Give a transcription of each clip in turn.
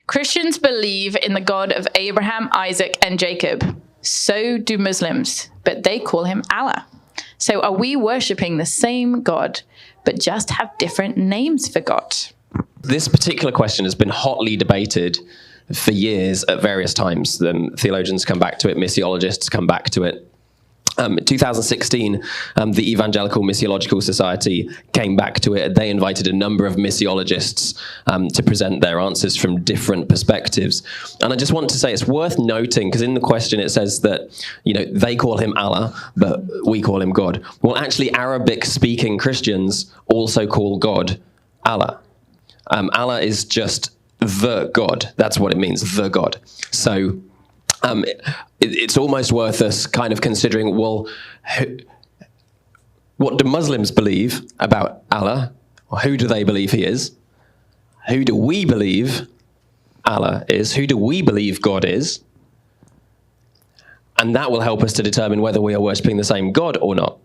Christians believe in the God of Abraham, Isaac, and Jacob. So do Muslims, but they call him Allah. So are we worshipping the same God, but just have different names for God? This particular question has been hotly debated for years at various times. Theologians come back to it, missiologists come back to it. In 2016, the Evangelical Missiological Society came back to it. They invited a number of missiologists to present their answers from different perspectives. And I just want to say it's worth noting, because in the question it says that, they call him Allah, but we call him God. Well, actually, Arabic-speaking Christians also call God Allah. Allah is just the God. That's what it means, the God. So it's almost worth us kind of considering, well, what do Muslims believe about Allah? Or who do they believe he is? Who do we believe Allah is? Who do we believe God is? And that will help us to determine whether we are worshipping the same God or not.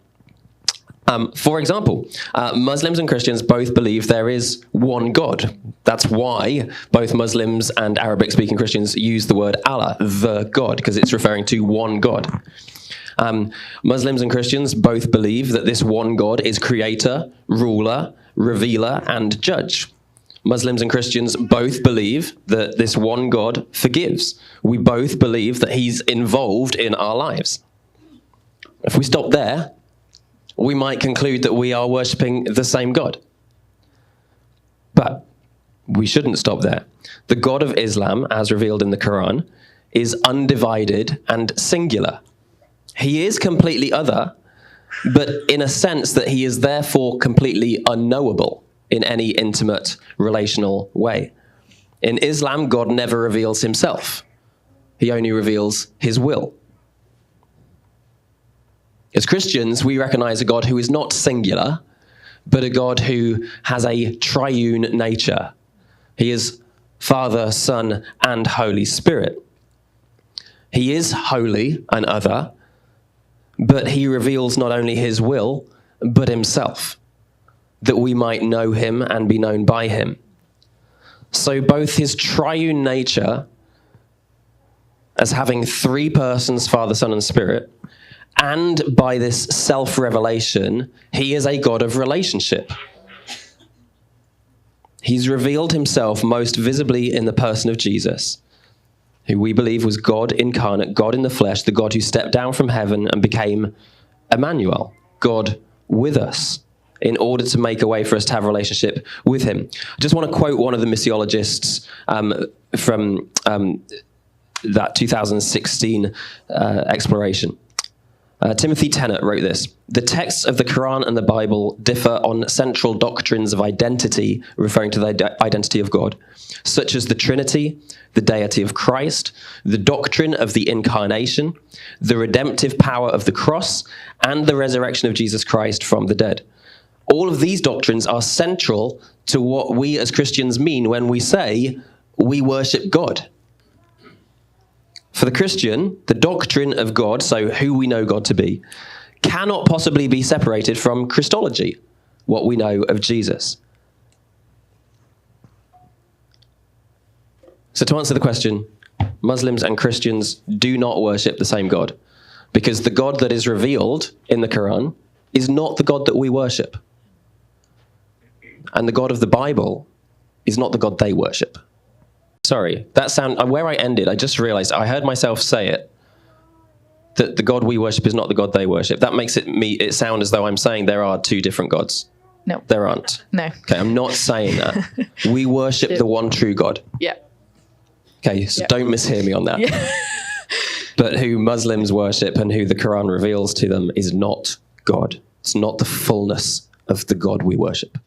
For example, Muslims and Christians both believe there is one God. That's why both Muslims and Arabic-speaking Christians use the word Allah, the God, because it's referring to one God. Muslims and Christians both believe that this one God is creator, ruler, revealer, and judge. Muslims and Christians both believe that this one God forgives. We both believe that he's involved in our lives. If we stop there, we might conclude that we are worshipping the same God. But we shouldn't stop there. The God of Islam, as revealed in the Quran, is undivided and singular. He is completely other, but in a sense that he is therefore completely unknowable in any intimate relational way. In Islam, God never reveals himself. He only reveals his will. As Christians, we recognize a God who is not singular, but a God who has a triune nature. He is Father, Son, and Holy Spirit. He is holy and other, but he reveals not only his will, but himself, that we might know him and be known by him. So both his triune nature, as having three persons, Father, Son, and Spirit, and by this self-revelation, he is a God of relationship. He's revealed himself most visibly in the person of Jesus, who we believe was God incarnate, God in the flesh, the God who stepped down from heaven and became Emmanuel, God with us, in order to make a way for us to have a relationship with him. I just want to quote one of the missiologists from that 2016 exploration. Timothy Tennant wrote this: "The texts of the Quran and the Bible differ on central doctrines of identity," referring to the identity of God, "such as the Trinity, the deity of Christ, the doctrine of the Incarnation, the redemptive power of the cross, and the resurrection of Jesus Christ from the dead. All of these doctrines are central to what we as Christians mean when we say we worship God." For the Christian, the doctrine of God, so who we know God to be, cannot possibly be separated from Christology, what we know of Jesus. So to answer the question, Muslims and Christians do not worship the same God, because the God that is revealed in the Quran is not the God that we worship. And the God of the Bible is not the God they worship. Sorry, where I ended, I just realized, I heard myself say it, that the God we worship is not the God they worship. That makes it sound as though I'm saying there are two different gods. No. There aren't. No. Okay, I'm not saying that. We worship the one true God. Yeah. Okay, so don't mishear me on that. Yeah. But who Muslims worship and who the Quran reveals to them is not God. It's not the fullness of the God we worship.